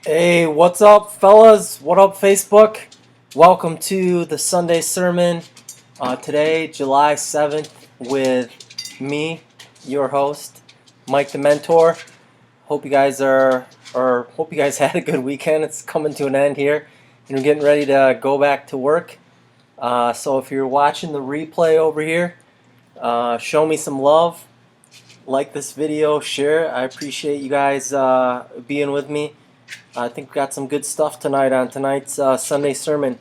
Hey, what's up, fellas? What up, Facebook? Welcome to the Sunday sermon. Today, July 7th, with me, your host, Mike the Mentor. Hope you guys hope you guys had a good weekend. It's coming to an end here, and we're getting ready to go back to work. So if you're watching the replay over here, show me some love. Like this video, share. I appreciate you guys being with me. I think we got some good stuff tonight on tonight's Sunday sermon.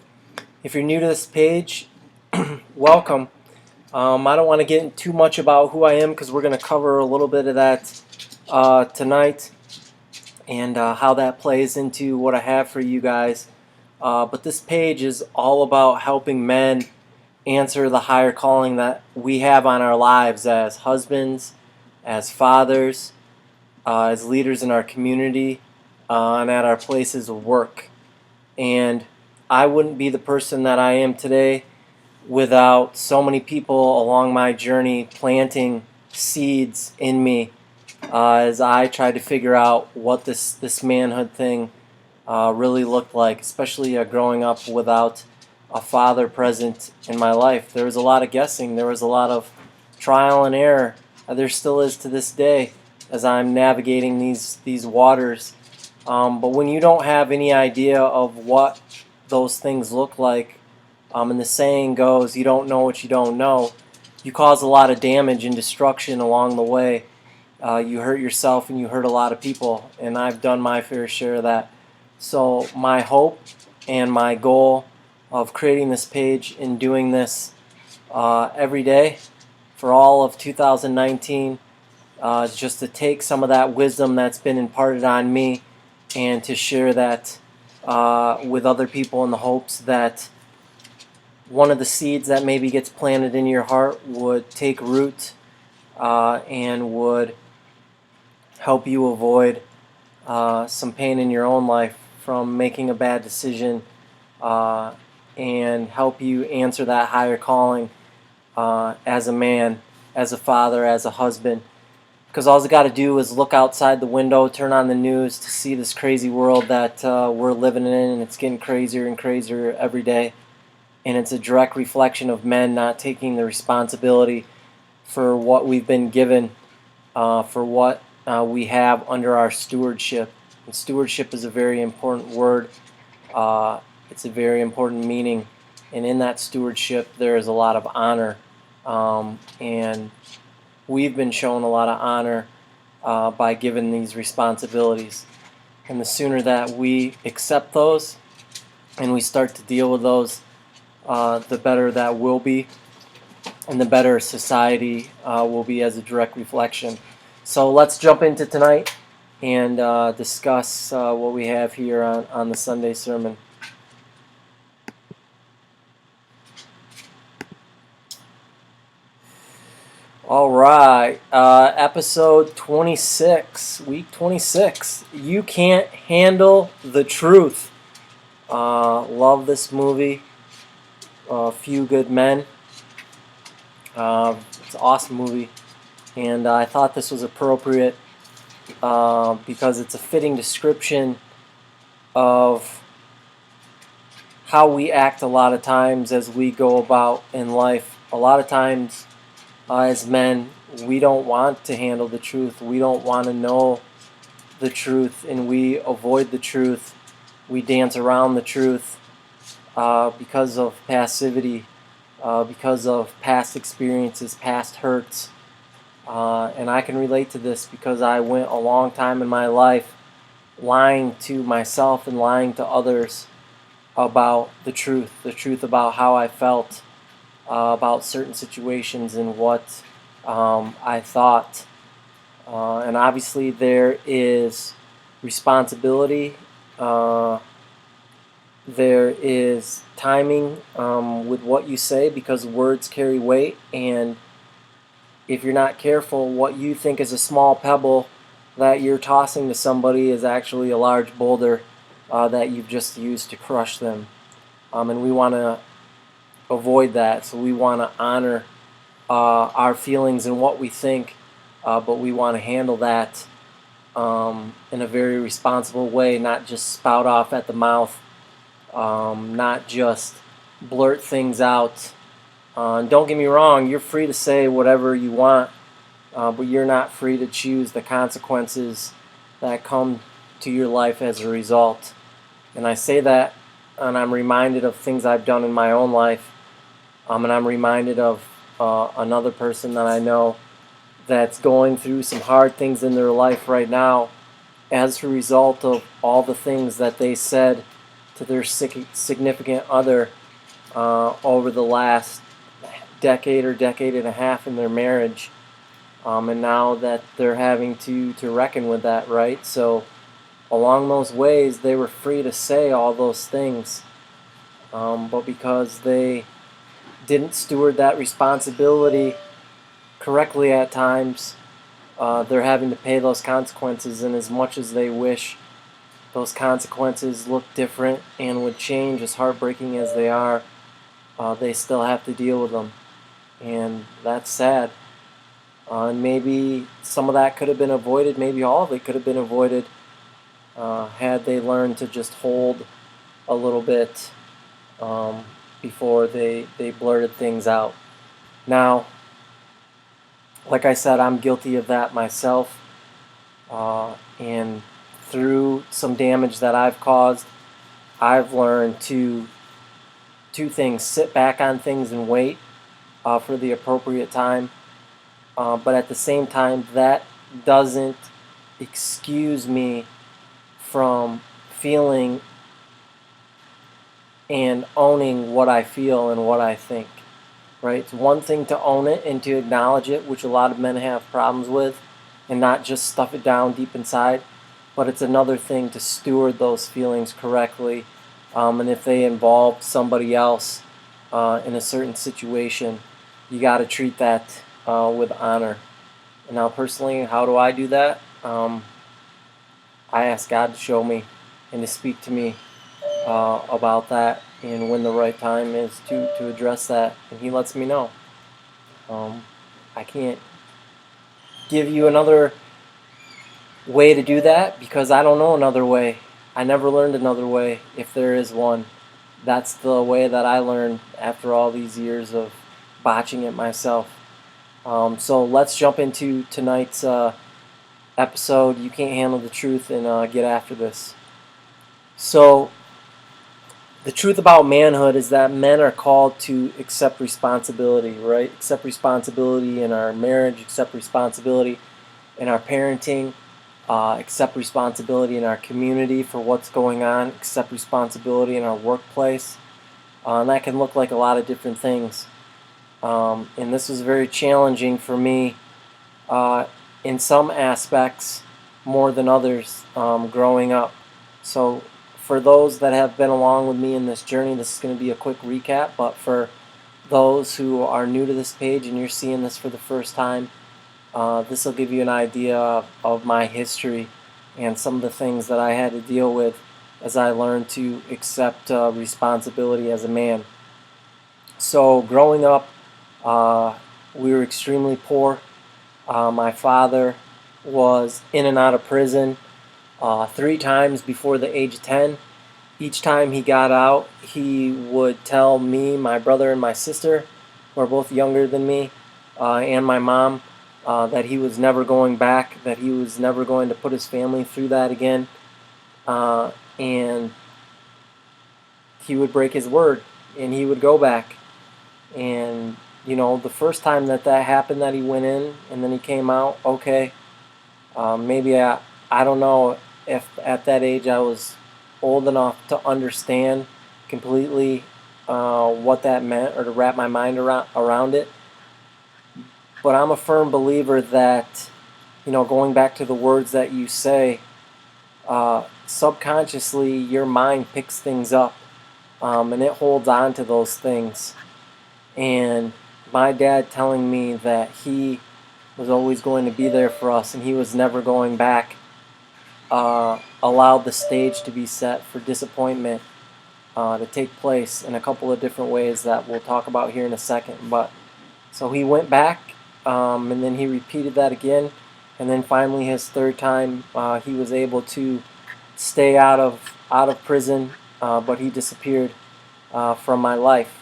If you're new to this page, welcome. I don't want to get into too much about who I am because we're going to cover a little bit of that tonight and how that plays into what I have for you guys. But this page is all about helping men answer the higher calling that we have on our lives as husbands, as fathers, as leaders in our community, and at our places of work. And I wouldn't be the person that I am today without so many people along my journey planting seeds in me as I tried to figure out what this manhood thing really looked like, especially growing up without a father present in my life. There was a lot of guessing. There was a lot of trial and error. There still is to this day as I'm navigating these waters. But when you don't have any idea of what those things look like, and the saying goes, you don't know what you don't know, you cause a lot of damage and destruction along the way. You hurt yourself and you hurt a lot of people, and I've done my fair share of that. So my hope and my goal of creating this page and doing this every day for all of 2019 is just to take some of that wisdom that's been imparted on me and to share that with other people in the hopes that one of the seeds that maybe gets planted in your heart would take root and would help you avoid some pain in your own life from making a bad decision and help you answer that higher calling as a man, as a father, as a husband. Because all you got to do is look outside the window, turn on the news to see this crazy world that we're living in, and it's getting crazier and crazier every day. And it's a direct reflection of men not taking the responsibility for what we've been given, for what we have under our stewardship. And stewardship is a very important word. It's a very important meaning. And in that stewardship, there is a lot of honor. And we've been shown a lot of honor by given these responsibilities. And the sooner that we accept those and we start to deal with those, the better that will be, and the better society will be as a direct reflection. So let's jump into tonight and discuss what we have here on the Sunday sermon. All right, episode 26, week 26. You can't handle the truth. Love this movie. A Few Good Men. It's an awesome movie, and I thought this was appropriate because it's a fitting description of how we act a lot of times as we go about in life. A lot of times as men, we don't want to handle the truth. We don't want to know the truth, and we avoid the truth. We dance around the truth because of passivity, because of past experiences, past hurts. And I can relate to this because I went a long time in my life lying to myself and lying to others about the truth about how I felt, about certain situations and what I thought. And obviously there is responsibility, there is timing with what you say, because words carry weight, and if you're not careful, what you think is a small pebble that you're tossing to somebody is actually a large boulder that you've just used to crush them. And we want to avoid that, so we want to honor our feelings and what we think, but we want to handle that in a very responsible way, not just spout off at the mouth, not just blurt things out. Don't get me wrong, you're free to say whatever you want, but you're not free to choose the consequences that come to your life as a result. And I say that, and I'm reminded of things I've done in my own life, and I'm reminded of another person that I know that's going through some hard things in their life right now as a result of all the things that they said to their significant other over the last decade or decade and a half in their marriage. And now that they're having to reckon with that, right? So along those ways, they were free to say all those things, but because they didn't steward that responsibility correctly at times, they're having to pay those consequences. And as much as they wish those consequences look different and would change, as heartbreaking as they are, they still have to deal with them. And that's sad. And maybe some of that could have been avoided, maybe all of it could have been avoided had they learned to just hold a little bit before they blurted things out. Now, like I said, I'm guilty of that myself, and through some damage that I've caused, I've learned to two things: sit back on things and wait for the appropriate time. But at the same time, that doesn't excuse me from feeling and owning what I feel and what I think. Right? It's one thing to own it and to acknowledge it, which a lot of men have problems with, and not just stuff it down deep inside. But it's another thing to steward those feelings correctly. And if they involve somebody else in a certain situation, you got to treat that with honor. And now, personally, how do I do that? I ask God to show me and to speak to me about that, and when the right time is to address that, and He lets me know. I can't give you another way to do that because I don't know another way. I never learned another way, if there is one. That's the way that I learned after all these years of botching it myself. So let's jump into tonight's episode. You can't handle the truth, and get after this. So the truth about manhood is that men are called to accept responsibility, right? Accept responsibility in our marriage, accept responsibility in our parenting, accept responsibility in our community for what's going on, accept responsibility in our workplace. And that can look like a lot of different things. And this was very challenging for me in some aspects more than others growing up. So for those that have been along with me in this journey, this is going to be a quick recap, but for those who are new to this page and you're seeing this for the first time, this will give you an idea of my history and some of the things that I had to deal with as I learned to accept responsibility as a man. So growing up, we were extremely poor. My father was in and out of prison 3 times before the age of 10. Each time he got out, he would tell me, my brother, and my sister, who are both younger than me, and my mom, that he was never going back, that he was never going to put his family through that again. And he would break his word, and he would go back. And, the first time that happened, that he went in and then he came out, okay, maybe I don't know if at that age I was old enough to understand completely what that meant or to wrap my mind around it. But I'm a firm believer that, going back to the words that you say, subconsciously your mind picks things up and it holds on to those things. And my dad telling me that he was always going to be there for us and he was never going back allowed the stage to be set for disappointment to take place in a couple of different ways that we'll talk about here in a second. But so he went back and then he repeated that again, and then finally his third time, he was able to stay out of prison, but he disappeared from my life.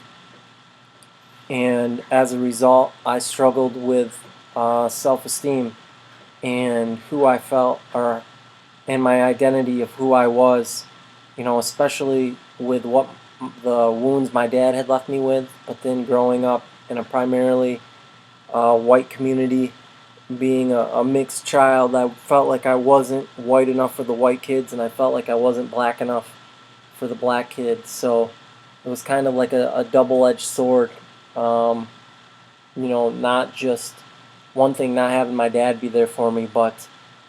And as a result, I struggled with self-esteem and who I felt, or and my identity of who I was. Especially with what the wounds my dad had left me with. But then growing up in a primarily white community, being a mixed child, I felt like I wasn't white enough for the white kids, and I felt like I wasn't black enough for the black kids. So it was kind of like a double-edged sword. Um, not just one thing, not having my dad be there for me, but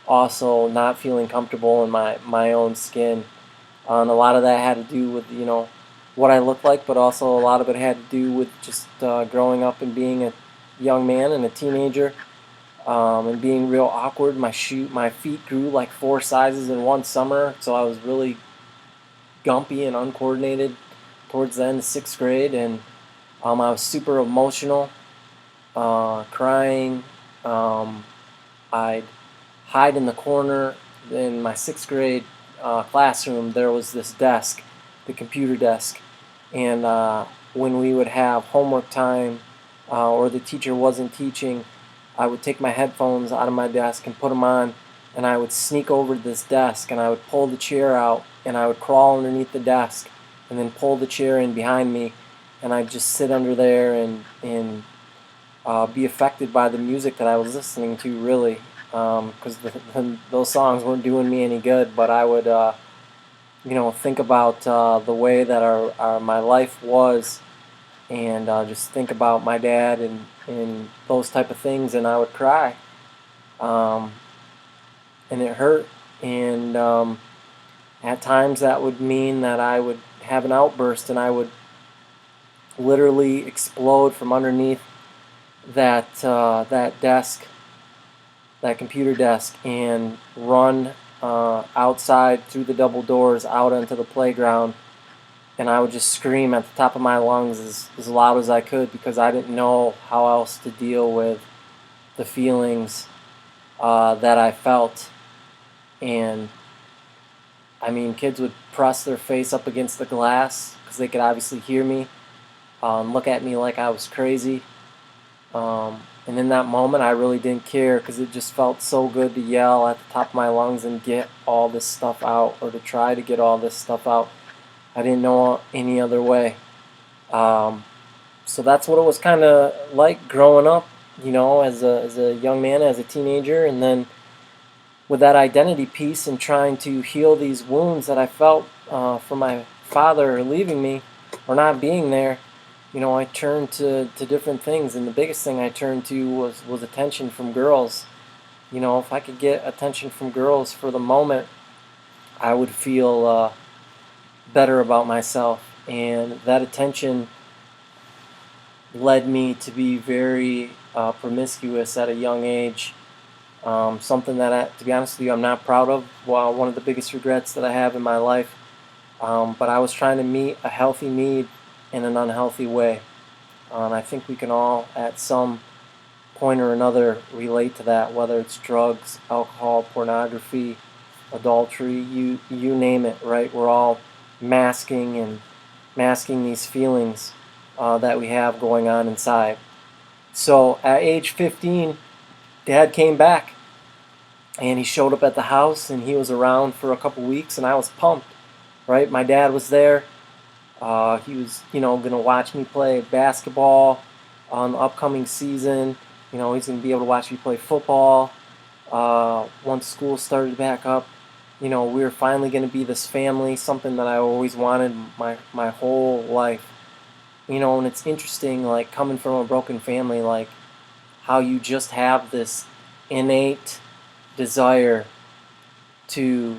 also not feeling comfortable in my own skin. And a lot of that had to do with, what I looked like, but also a lot of it had to do with just growing up and being a young man and a teenager, and being real awkward. My feet grew like 4 sizes in one summer, so I was really gumpy and uncoordinated towards the end of 6th grade, and I was super emotional, crying. I'd hide in the corner. In my 6th grade classroom, there was this desk, the computer desk, and when we would have homework time, or the teacher wasn't teaching, I would take my headphones out of my desk and put them on, and I would sneak over to this desk, and I would pull the chair out, and I would crawl underneath the desk, and then pull the chair in behind me, and I'd just sit under there and be affected by the music that I was listening to, really, because those songs weren't doing me any good. But I would, think about the way that my life was, and just think about my dad and those type of things, and I would cry, um, and it hurt, and at times that would mean that I would have an outburst, and I would literally explode from underneath that desk, that computer desk, and run outside through the double doors out onto the playground, and I would just scream at the top of my lungs as loud as I could, because I didn't know how else to deal with the feelings that I felt. And I mean, kids would press their face up against the glass because they could obviously hear me, and look at me like I was crazy. And in that moment, I really didn't care, because it just felt so good to yell at the top of my lungs and get all this stuff out, or to try to get all this stuff out. I didn't know any other way. So that's what it was kind of like growing up, as a young man, as a teenager, and then with that identity piece and trying to heal these wounds that I felt from my father leaving me or not being there. I turned to different things, and the biggest thing I turned to was attention from girls. If I could get attention from girls for the moment, I would feel better about myself. And that attention led me to be very promiscuous at a young age. Something that, to be honest with you, I'm not proud of. Well, one of the biggest regrets that I have in my life. But I was trying to meet a healthy need in an unhealthy way. And I think we can all, at some point or another, relate to that, whether it's drugs, alcohol, pornography, adultery, you name it, right? We're all masking these feelings that we have going on inside. So at age 15, Dad came back, and he showed up at the house, and he was around for a couple weeks, and I was pumped, right? My dad was there. He was, going to watch me play basketball on the upcoming season. He's going to be able to watch me play football once school started back up. We were finally going to be this family, something that I always wanted my whole life. And it's interesting, like, coming from a broken family, like, how you just have this innate desire to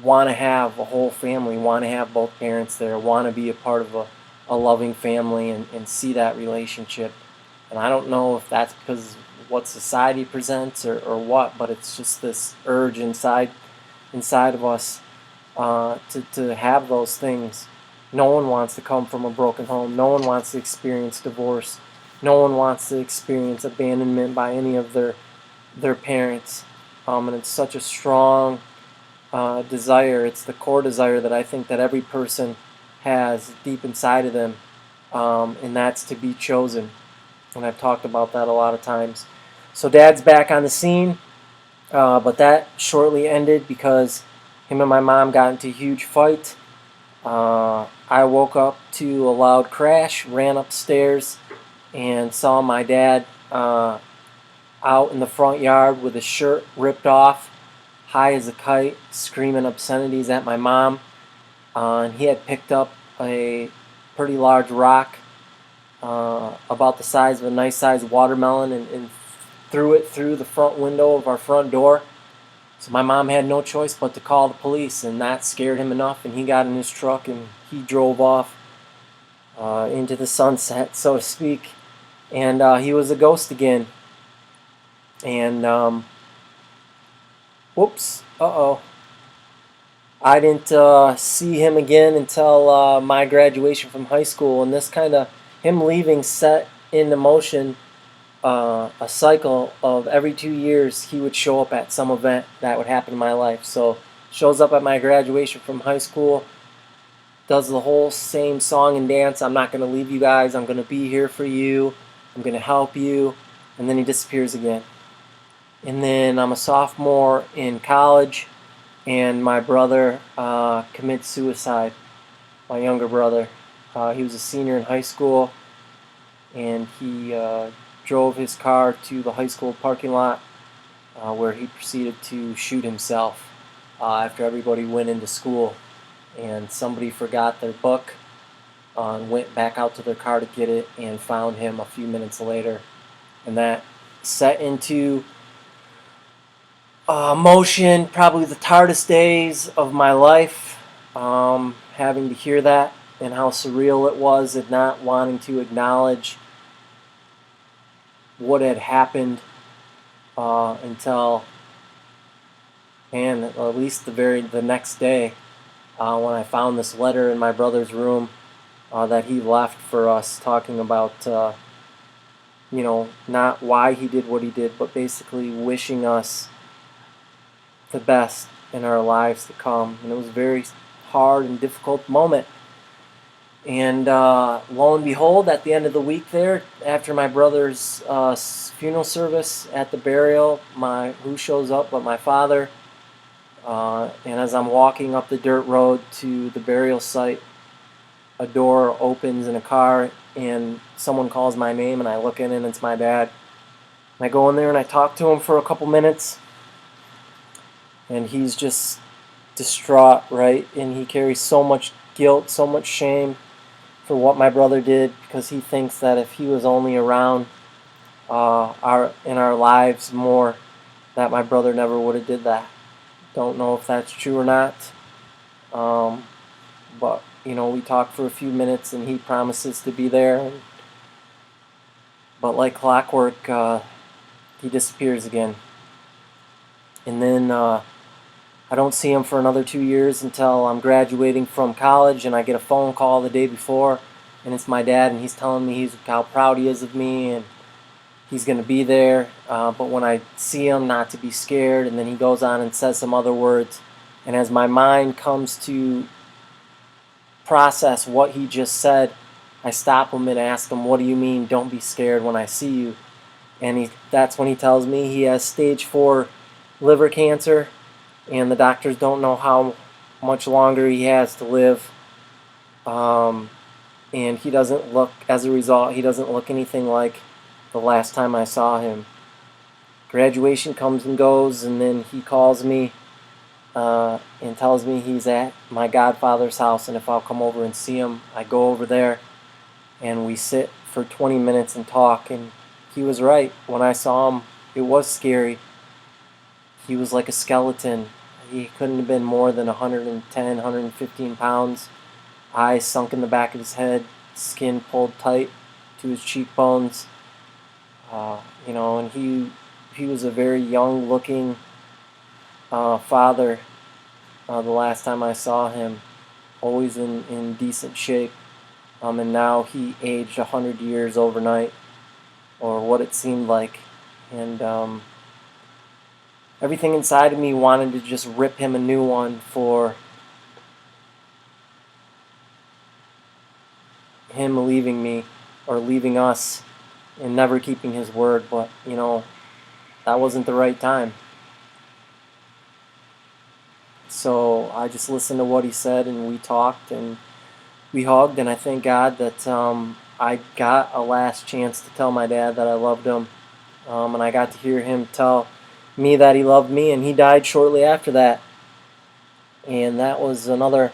want to have a whole family, want to have both parents there, want to be a part of a loving family, and see that relationship. And I don't know if that's because of what society presents or what, but it's just this urge inside of us to have those things. No one wants to come from a broken home. No one wants to experience divorce. No one wants to experience abandonment by any of their their parents. And it's such a strong desire. It's the core desire that I think that every person has deep inside of them, and that's to be chosen. And I've talked about that a lot of times. So Dad's back on the scene, but that shortly ended because him and my mom got into a huge fight. I woke up to a loud crash, ran upstairs, and saw my dad out in the front yard with his shirt ripped off, high as a kite, screaming obscenities at my mom. And he had picked up a pretty large rock, about the size of a nice sized watermelon, and threw it through the front window of our front door. So my mom had no choice but to call the police, and that scared him enough, and he got in his truck and he drove off into the sunset, so to speak. And he was a ghost again. And whoops, I didn't see him again until my graduation from high school, and this kind of him leaving set into motion a cycle of every 2 years he would show up at some event that would happen in my life. So shows up at my graduation from high school, does the whole same song and dance. I'm not going to leave you guys. I'm going to be here for you. I'm going to help you. And then he disappears again. And then I'm a sophomore in college, and my brother commits suicide. My younger brother. He was a senior in high school, and he drove his car to the high school parking lot where he proceeded to shoot himself after everybody went into school. And somebody forgot their book and went back out to their car to get it and found him a few minutes later. And that set into motion probably the hardest days of my life, having to hear that and how surreal it was, and not wanting to acknowledge what had happened until, man, at least the next day, when I found this letter in my brother's room that he left for us, talking about not why he did what he did, but basically wishing us the best in our lives to come. And it was a very hard and difficult moment. And lo and behold, at the end of the week there, after my brother's funeral service, at the burial, who shows up but my father. And as I'm walking up the dirt road to the burial site, a door opens in a car, and someone calls my name, and I look in, and it's my dad. And I go in there and I talk to him for a couple minutes, and he's just distraught, right? And he carries so much guilt, so much shame for what my brother did, because he thinks that if he was only around in our lives more, that my brother never would have did that. Don't know if that's true or not, but we talk for a few minutes, and he promises to be there. But like clockwork, he disappears again. And then I don't see him for another 2 years until I'm graduating from college, and I get a phone call the day before, and it's my dad, and he's telling me how proud he is of me, and he's going to be there. But when I see him, not to be scared. And then he goes on and says some other words, and as my mind comes to process what he just said, I stop him and ask him, "What do you mean, don't be scared when I see you?" And that's when he tells me he has stage 4 liver cancer, and the doctors don't know how much longer he has to live. And he doesn't look, as a result, he doesn't look anything like the last time I saw him. Graduation comes and goes, and then he calls me and tells me he's at my godfather's house, and if I'll come over and see him. I go over there, and we sit for 20 minutes and talk, and he was right. When I saw him, it was scary. He was like a skeleton. He couldn't have been more than 110, 115 pounds. Eyes sunk in the back of his head, skin pulled tight to his cheekbones. And he was a very young-looking father the last time I saw him, always in decent shape. And now he aged 100 years overnight, or what it seemed like. And Everything inside of me wanted to just rip him a new one for him leaving me, or leaving us, and never keeping his word. But, that wasn't the right time. So I just listened to what he said, and we talked, and we hugged, and I thank God that I got a last chance to tell my dad that I loved him. And I got to hear him tell me that he loved me, and he died shortly after that. And that was another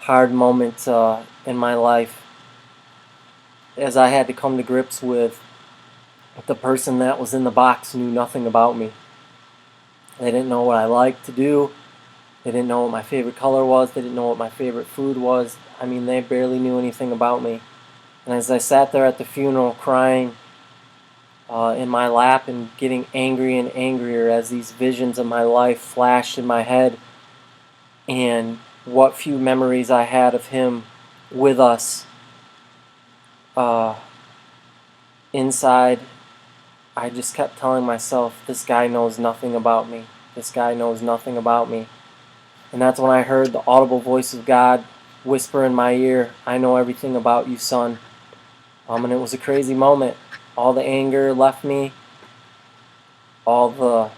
hard moment in my life, as I had to come to grips with the person that was in the box knew nothing about me. They didn't know what I liked to do. They didn't know what my favorite color was. They didn't know what my favorite food was. I mean, they barely knew anything about me. And as I sat there at the funeral crying in my lap and getting angry and angrier as these visions of my life flashed in my head, and what few memories I had of him with us, inside, I just kept telling myself, this guy knows nothing about me. This guy knows nothing about me. And that's when I heard the audible voice of God whisper in my ear, I know everything about you, son. And it was a crazy moment. All the anger left me. All the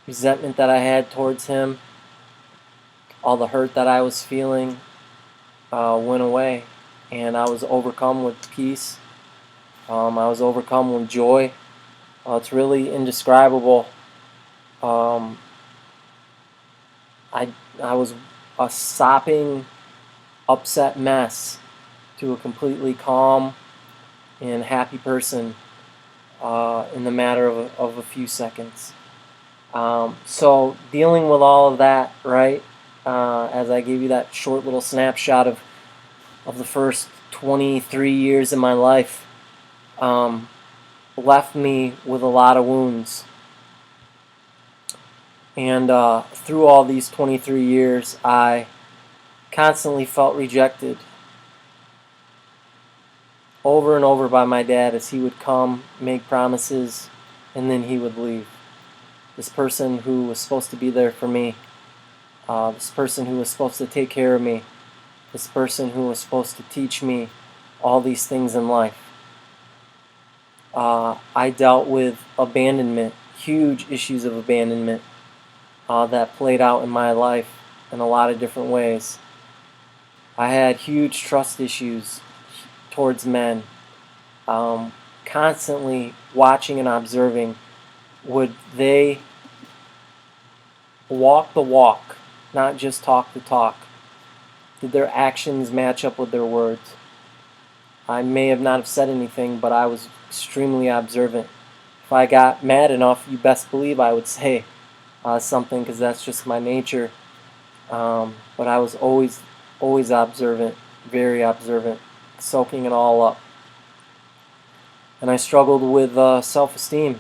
resentment that I had towards him. All the hurt that I was feeling went away. And I was overcome with peace. I was overcome with joy. It's really indescribable. I was a sopping, upset mess to a completely calm and happy person in the matter of a few seconds. So dealing with all of that, right, as I gave you that short little snapshot of the first 23 years of my life, left me with a lot of wounds. And through all these 23 years, I constantly felt rejected over and over by my dad, as he would come, make promises, and then he would leave. This person who was supposed to be there for me, this person who was supposed to take care of me, this person who was supposed to teach me all these things in life. I dealt with abandonment, huge issues of abandonment that played out in my life in a lot of different ways. I had huge trust issues towards men, constantly watching and observing. Would they walk the walk, not just talk the talk? Did their actions match up with their words? I may have not have said anything, but I was extremely observant. If I got mad enough, you best believe I would say something, because that's just my nature. But I was always observant, very observant, soaking it all up. And I struggled with self-esteem.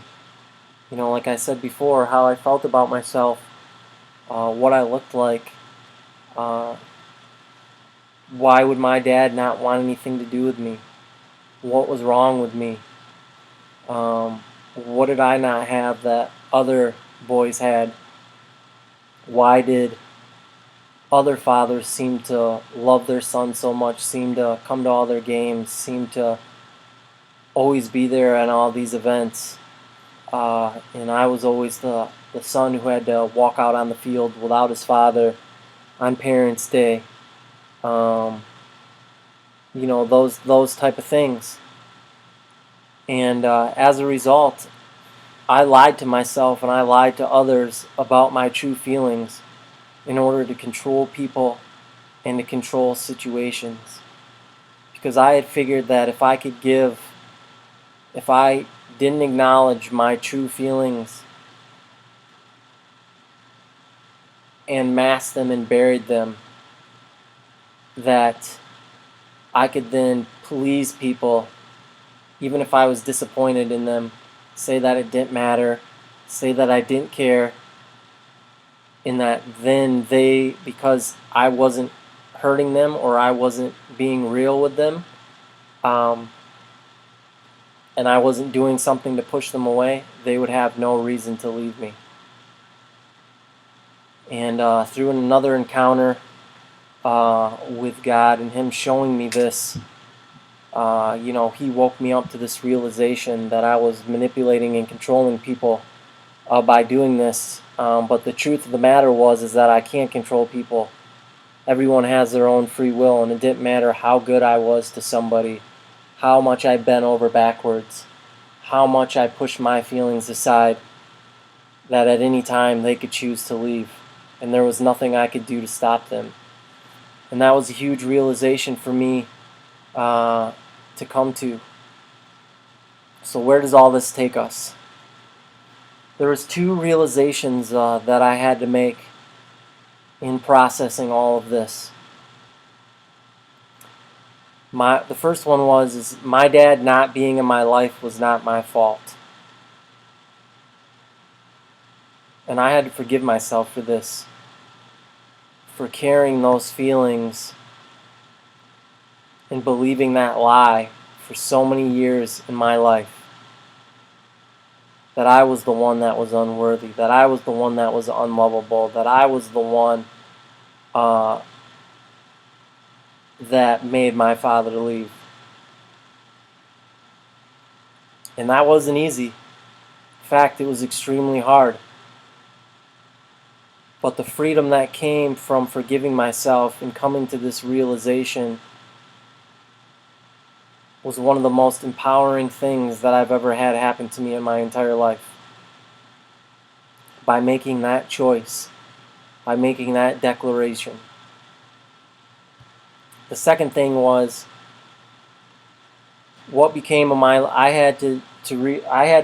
Like I said before, how I felt about myself, what I looked like. Why would my dad not want anything to do with me? What was wrong with me? What did I not have that other boys had? Why did other fathers seem to love their sons so much, seem to come to all their games, seem to always be there at all these events? And I was always the son who had to walk out on the field without his father on Parents' Day. Those type of things. And as a result, I lied to myself and I lied to others about my true feelings in order to control people and to control situations. Because I had figured that if I didn't acknowledge my true feelings and masked them and buried them, that I could then please people, even if I was disappointed in them, say that it didn't matter, say that I didn't care, and that then they, because I wasn't hurting them or I wasn't being real with them, and I wasn't doing something to push them away, they would have no reason to leave me. And through another encounter with God and Him showing me this, He woke me up to this realization that I was manipulating and controlling people by doing this. But the truth of the matter is that I can't control people. Everyone has their own free will, and it didn't matter how good I was to somebody, how much I bent over backwards, how much I pushed my feelings aside, that at any time they could choose to leave, and there was nothing I could do to stop them. And that was a huge realization for me to come to. So where does all this take us? There was two realizations that I had to make in processing all of this. The first one is my dad not being in my life was not my fault. And I had to forgive myself for this, for carrying those feelings and believing that lie for so many years in my life. That I was the one that was unworthy, that I was the one that was unlovable, that I was the one that made my father leave. And that wasn't easy. In fact, it was extremely hard. But the freedom that came from forgiving myself and coming to this realization was one of the most empowering things that I've ever had happen to me in my entire life. By making that choice, by making that declaration. The second thing was what became of my. I had to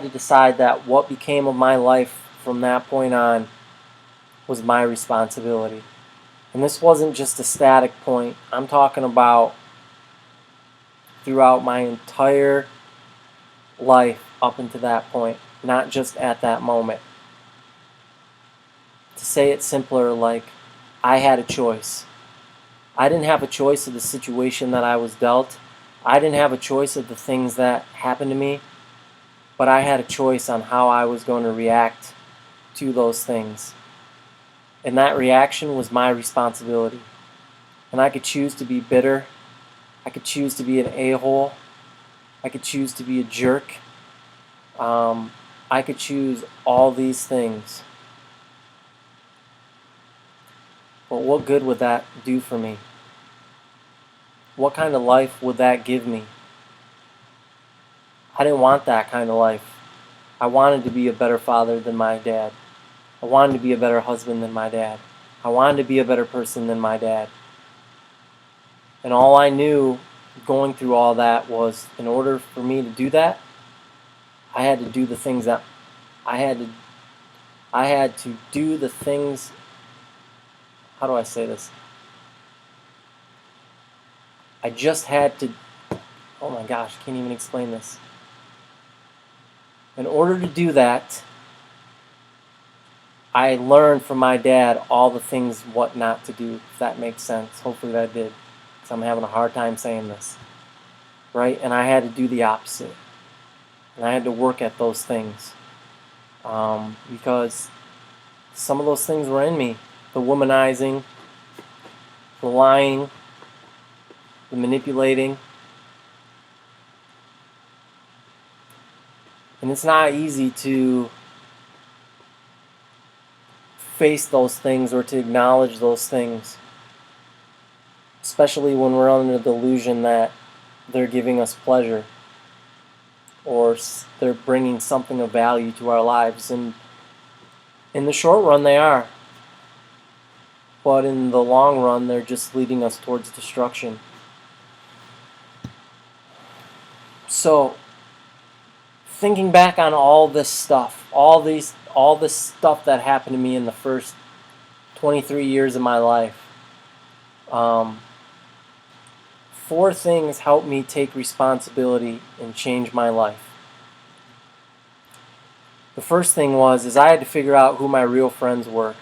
decide that what became of my life from that point on was my responsibility. And this wasn't just a static point. I'm talking about throughout my entire life up until that point, not just at that moment. To say it simpler, like I had a choice. I didn't have a choice of the situation that I was dealt. I didn't have a choice of the things that happened to me, but I had a choice on how I was going to react to those things. And that reaction was my responsibility. And I could choose to be bitter. I could choose to be an a-hole. I could choose to be a jerk. I could choose all these things. But what good would that do for me? What kind of life would that give me? I didn't want that kind of life. I wanted to be a better father than my dad. I wanted to be a better husband than my dad. I wanted to be a better person than my dad. And all I knew going through all that was in order for me to do that, I had to do the things that I had to do the things. How do I say this? I just had to, oh my gosh, I can't even explain this. In order to do that, I learned from my dad all the things what not to do, if that makes sense. Hopefully that did, because I'm having a hard time saying this. Right? And I had to do the opposite. And I had to work at those things. Because some of those things were in me. The womanizing, the lying, the manipulating. And it's not easy to face those things or to acknowledge those things. Especially when we're under the delusion that they're giving us pleasure. Or they're bringing something of value to our lives. And in the short run, they are. But in the long run, they're just leading us towards destruction. So, thinking back on all this stuff, all this stuff that happened to me in the first 23 years of my life, 4 things helped me take responsibility and change my life. The first thing is I had to figure out who my real friends were.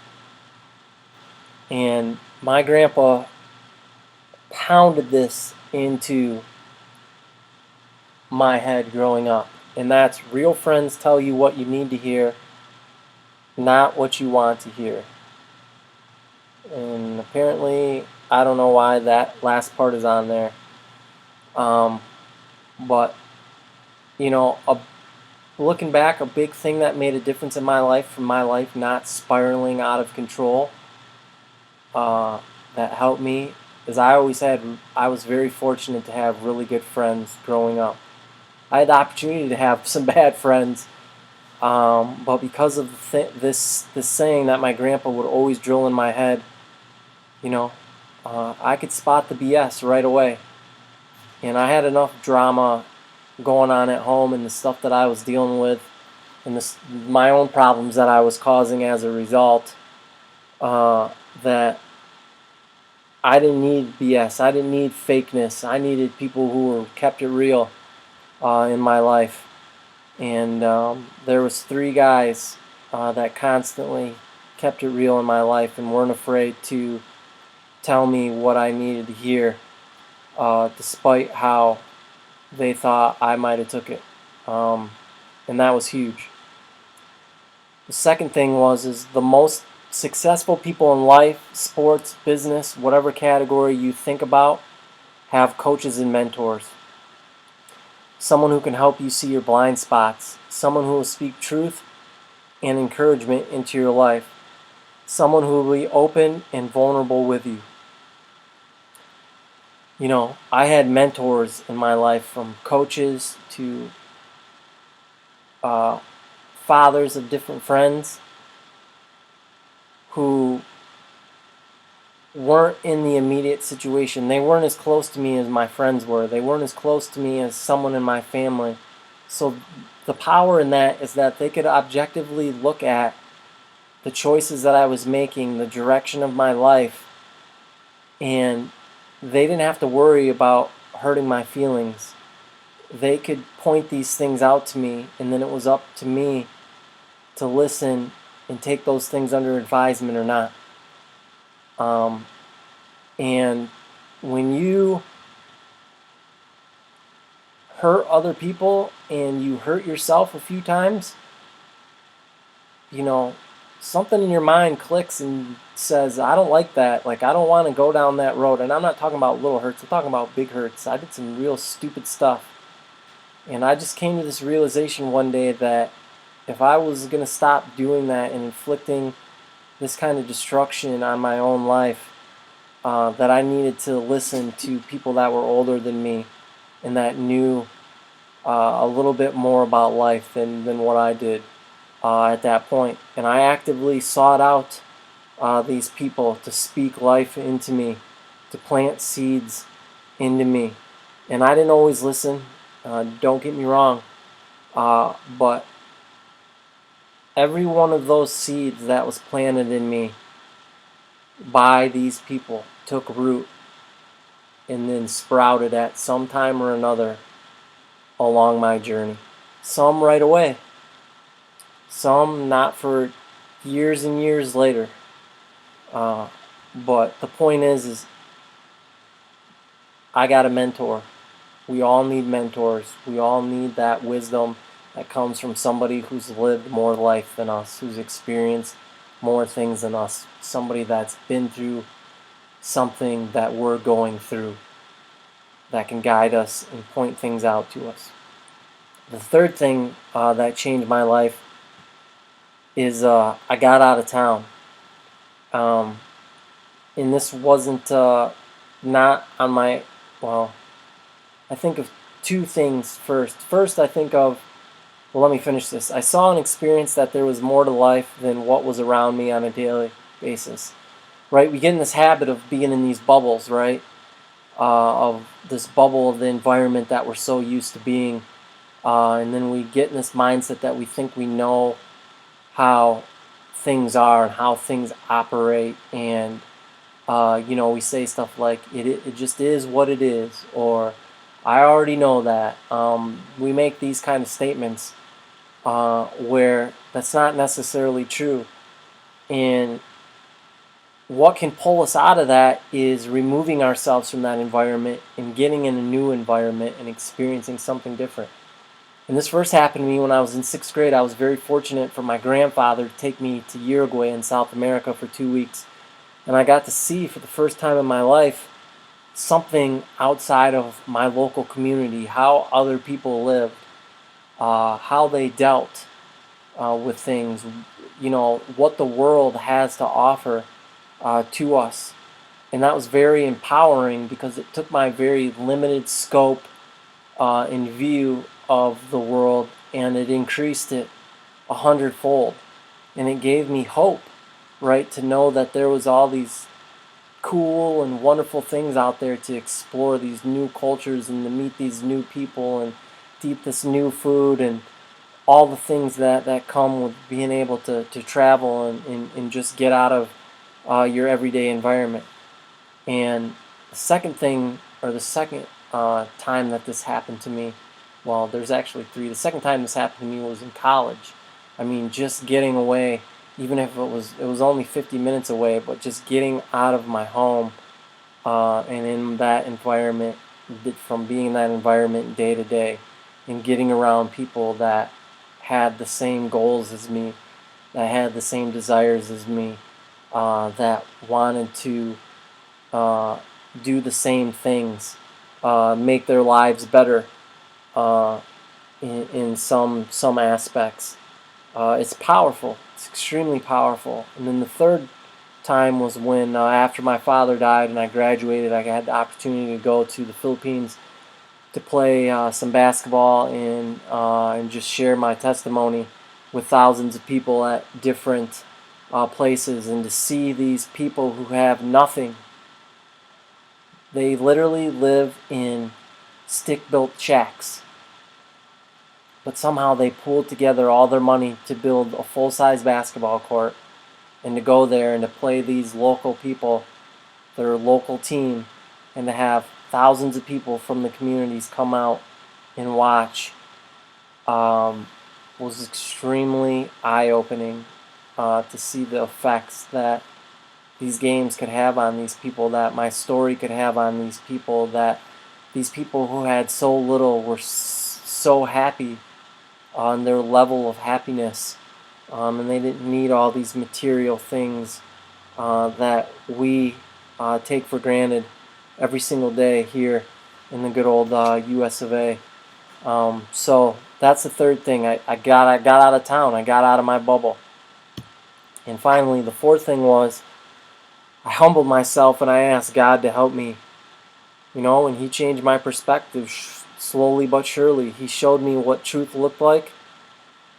And my grandpa pounded this into my head growing up. And that's real friends tell you what you need to hear, not what you want to hear. and apparently I don't know why that last part is on there. Um, but you know, looking back, a big thing that made a difference in my life, from my life not spiraling out of control, uh, that helped me, is I was very fortunate to have really good friends growing up. I had the opportunity to have some bad friends, but because of this saying that my grandpa would always drill in my head, you know, I could spot the BS right away. And I had enough drama going on at home and the stuff that I was dealing with and my own problems that I was causing as a result, uh, that I didn't need BS. I didn't need fakeness. I needed people who were kept it real in my life. And there was three guys that constantly kept it real in my life and weren't afraid to tell me what I needed to hear, despite how they thought I might have took it. And that was huge. The second thing is the most successful people in life, sports, business, whatever category you think about, have coaches and mentors. Someone who can help you see your blind spots. Someone who will speak truth and encouragement into your life. Someone who will be open and vulnerable with you. You know, I had mentors in my life, from coaches to uh, fathers of different friends, who weren't in the immediate situation. They weren't as close to me as my friends were. They weren't as close to me as someone in my family. So the power in that is that they could objectively look at the choices that I was making, the direction of my life, and they didn't have to worry about hurting my feelings. They could point these things out to me, and then it was up to me to listen and take those things under advisement or not. And when you hurt other people and you hurt yourself a few times, you know, something in your mind clicks and says, I don't like that. Like, I don't want to go down that road. And I'm not talking about little hurts, I'm talking about big hurts. I did some real stupid stuff. And I just came to this realization one day that if I was going to stop doing that and inflicting this kind of destruction on my own life, that I needed to listen to people that were older than me and that knew a little bit more about life than what I did at that point. And I actively sought out these people to speak life into me, to plant seeds into me. And I didn't always listen, don't get me wrong, but every one of those seeds that was planted in me by these people took root and then sprouted at some time or another along my journey. Some right away, some not for years and years later. But the point is I got a mentor. We all need mentors. We all need that wisdom that comes from somebody who's lived more life than us, who's experienced more things than us, somebody that's been through something that we're going through, that can guide us and point things out to us. The third thing that changed my life is I got out of town. And this wasn't not on my, well, I think of two things first. First, I think of, well, let me finish this. I saw and experienced that there was more to life than what was around me on a daily basis. Right? We get in this habit of being in these bubbles, right? Of this bubble of the environment that we're so used to being. And then we get in this mindset that we think we know how things are and how things operate. And, you know, we say stuff like, it just is what it is. Or, I already know that. We make these kind of statements where that's not necessarily true. And what can pull us out of that is removing ourselves from that environment and getting in a new environment and experiencing something different. And this first happened to me when I was in 6th grade. I was very fortunate for my grandfather to take me to Uruguay in South America for 2 weeks. And I got to see for the first time in my life something outside of my local community, how other people lived, how they dealt with things, what the world has to offer to us. And that was very empowering because it took my very limited scope and view of the world, and it increased it 100-fold. And it gave me hope, right, to know that there was all these cool and wonderful things out there to explore, these new cultures, and to meet these new people and to eat this new food, and all the things that come with being able to travel and just get out of your everyday environment. And the second thing, or the second time that this happened to me, well, there's actually three. The second time this happened to me was in college. I mean, just getting away, even if it was only 50 minutes away, but just getting out of my home and in that environment, from being in that environment day to day, and getting around people that had the same goals as me, that had the same desires as me, that wanted to do the same things, make their lives better uh, in some aspects. It's powerful. It's extremely powerful. And then the third time was when after my father died and I graduated, I had the opportunity to go to the Philippines to play some basketball and just share my testimony with thousands of people at different places, and to see these people who have nothing. They literally live in stick-built shacks, but somehow they pooled together all their money to build a full-size basketball court and to go there and to play these local people, their local team, and to have thousands of people from the communities come out and watch was extremely eye-opening to see the effects that these games could have on these people, that my story could have on these people, that these people who had so little were so happy on their level of happiness, and they didn't need all these material things that we take for granted every single day here in the good old US of A. So that's the third thing. I got out of town. I got out of my bubble. And finally, the fourth thing was I humbled myself and I asked God to help me. And He changed my perspective slowly but surely. He showed me what truth looked like,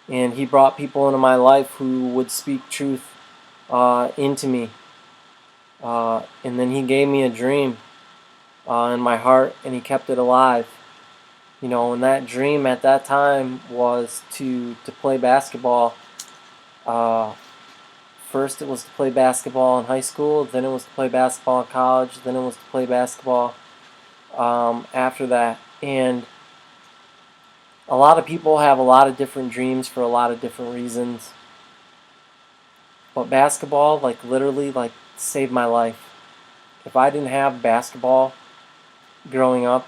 and He brought people into my life who would speak truth into me. And then He gave me a dream in my heart, and He kept it alive. And that dream at that time was to play basketball. First it was to play basketball in high school, then it was to play basketball in college, then it was to play basketball after that. And a lot of people have a lot of different dreams for a lot of different reasons. But basketball, literally, saved my life. If I didn't have basketball growing up,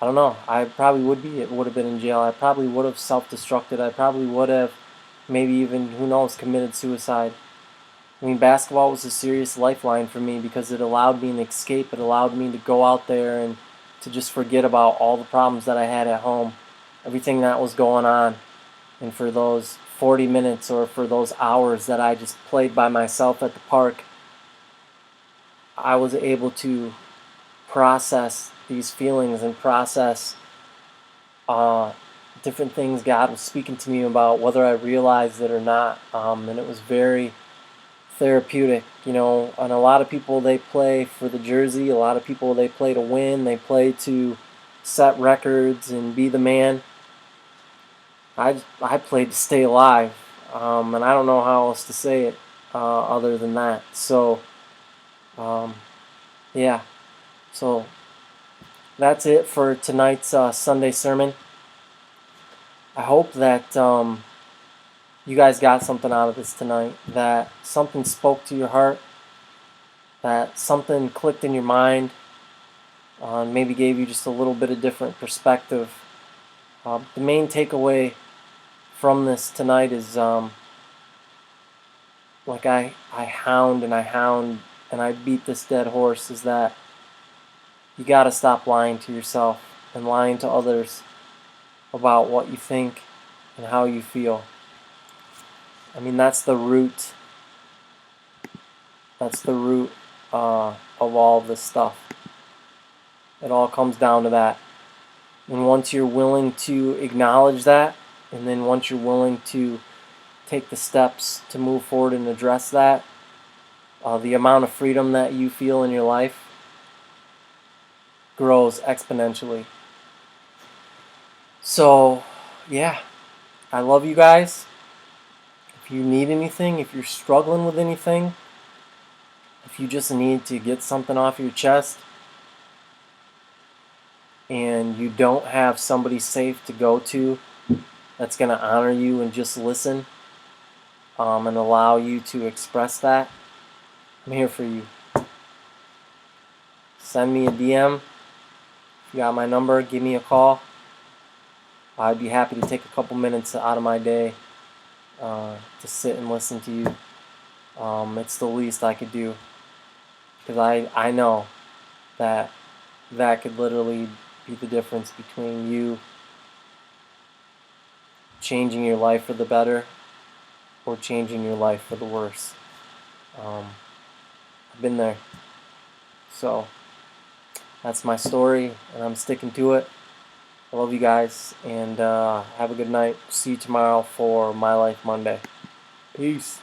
I don't know, I probably would have been in jail. I probably would have self-destructed. I probably would have maybe even, who knows, committed suicide. I mean, basketball was a serious lifeline for me because it allowed me an escape. It allowed me to go out there and to just forget about all the problems that I had at home, everything that was going on. And for those 40 minutes or for those hours that I just played by myself at the park, I was able to process these feelings and process different things God was speaking to me about, whether I realized it or not. And it was very therapeutic, And a lot of people, they play for the jersey. A lot of people, they play to win. They play to set records and be the man. I played to stay alive, and I don't know how else to say it other than that. So, yeah. So that's it for tonight's Sunday sermon. I hope that you guys got something out of this tonight, that something spoke to your heart, that something clicked in your mind, and maybe gave you just a little bit of different perspective. The main takeaway from this tonight is like I hound and I beat this dead horse, is that you gotta stop lying to yourself and lying to others about what you think and how you feel. I mean, that's the root. That's the root of all this stuff. It all comes down to that. And once you're willing to acknowledge that, and then once you're willing to take the steps to move forward and address that, the amount of freedom that you feel in your life grows exponentially. So, yeah, I love you guys. If you need anything, if you're struggling with anything, if you just need to get something off your chest and you don't have somebody safe to go to that's going to honor you and just listen and allow you to express that, I'm here for you. Send me a DM. If you got my number, give me a call. I'd be happy to take a couple minutes out of my day to sit and listen to you. It's the least I could do, because I know that could literally be the difference between you changing your life for the better or changing your life for the worse. I've been there. So that's my story, and I'm sticking to it. I love you guys, and have a good night. See you tomorrow for My Life Monday. Peace.